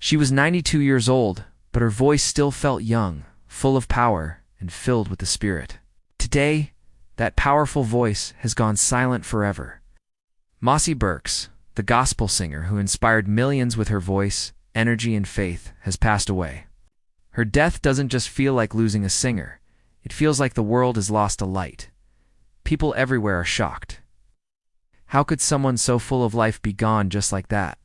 She was 92 years old, but her voice still felt young, full of power, and filled with the Spirit. Today, that powerful voice has gone silent forever. Mosie Burks, the gospel singer who inspired millions with her voice, energy, and faith, has passed away. Her death doesn't just feel like losing a singer. It feels like the world has lost a light. People everywhere are shocked. How could someone so full of life be gone just like that?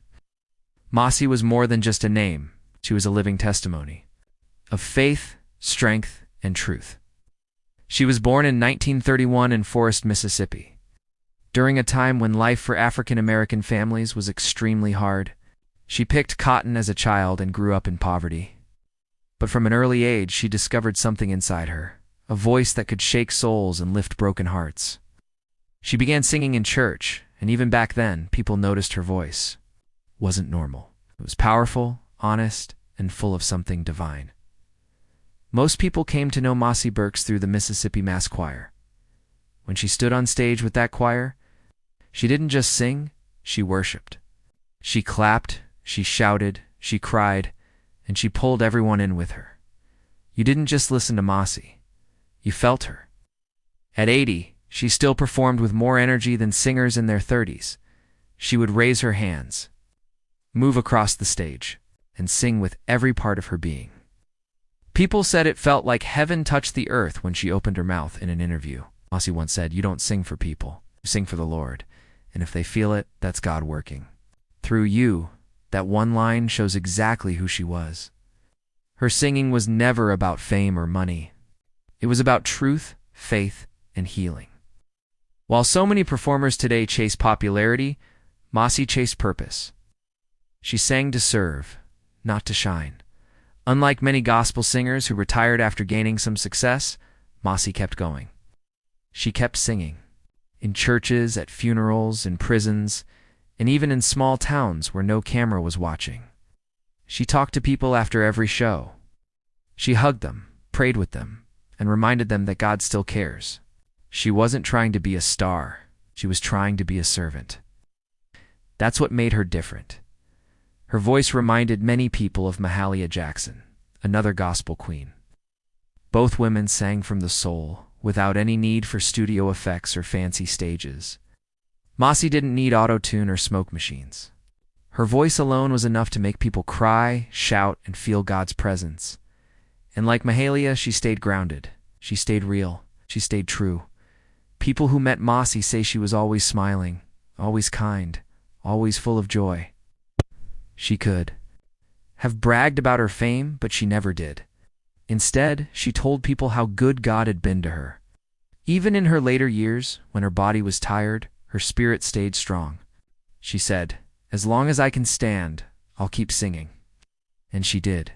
Mosie was more than just a name. She was a living testimony of faith, strength, and truth. She was born in 1931 in Forest, Mississippi. During a time when life for African American families was extremely hard, she picked cotton as a child and grew up in poverty. But from an early age, she discovered something inside her, a voice that could shake souls and lift broken hearts. She began singing in church, and even back then, people noticed her voice wasn't normal. It was powerful, honest, and full of something divine. Most people came to know Mosie Burks through the Mississippi Mass Choir. When she stood on stage with that choir, she didn't just sing, she worshiped. She clapped, she shouted, she cried, and she pulled everyone in with her. You didn't just listen to Mosie, you felt her. At 80, she still performed with more energy than singers in their 30s. She would raise her hands, move across the stage, and sing with every part of her being. People said it felt like heaven touched the earth when she opened her mouth in an interview. Mosie once said, "You don't sing for people, you sing for the Lord. And if they feel it, that's God working. Through you," that one line shows exactly who she was. Her singing was never about fame or money. It was about truth, faith, and healing. While so many performers today chase popularity, Mosie chased purpose. She sang to serve, not to shine. Unlike many gospel singers who retired after gaining some success, Mosie kept going. She kept singing. In churches, at funerals, in prisons, and even in small towns where no camera was watching. She talked to people after every show. She hugged them, prayed with them, and reminded them that God still cares. She wasn't trying to be a star. She was trying to be a servant. That's what made her different. Her voice reminded many people of Mahalia Jackson, another gospel queen. Both women sang from the soul, without any need for studio effects or fancy stages. Mosie didn't need auto-tune or smoke machines. Her voice alone was enough to make people cry, shout, and feel God's presence. And like Mahalia, she stayed grounded. She stayed real. She stayed true. People who met Mosie say she was always smiling, always kind, always full of joy. She could have bragged about her fame, but she never did. Instead, she told people how good God had been to her. Even in her later years, when her body was tired, her spirit stayed strong. She said, "As long as I can stand, I'll keep singing." And she did.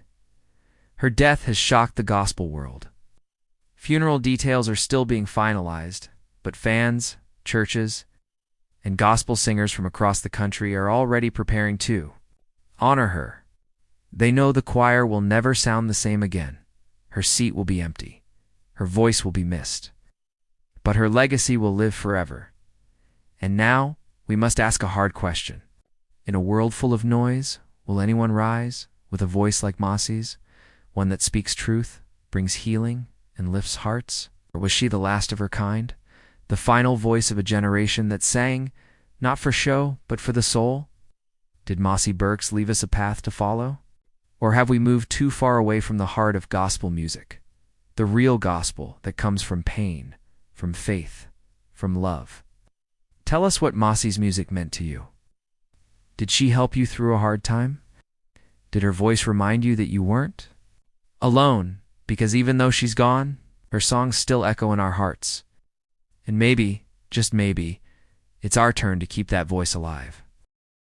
Her death has shocked the gospel world. Funeral details are still being finalized, but fans, churches, and gospel singers from across the country are already preparing to honor her. They know the choir will never sound the same again. Her seat will be empty. Her voice will be missed. But her legacy will live forever. And now, we must ask a hard question. In a world full of noise, will anyone rise with a voice like Mosie's, one that speaks truth, brings healing, and lifts hearts? Or was she the last of her kind, the final voice of a generation that sang, not for show, but for the soul? Did Mosie Burks leave us a path to follow? Or have we moved too far away from the heart of gospel music, the real gospel that comes from pain, from faith, from love? Tell us what Mosie's music meant to you. Did she help you through a hard time? Did her voice remind you that you weren't alone? Because even though she's gone, her songs still echo in our hearts. And maybe, just maybe, it's our turn to keep that voice alive.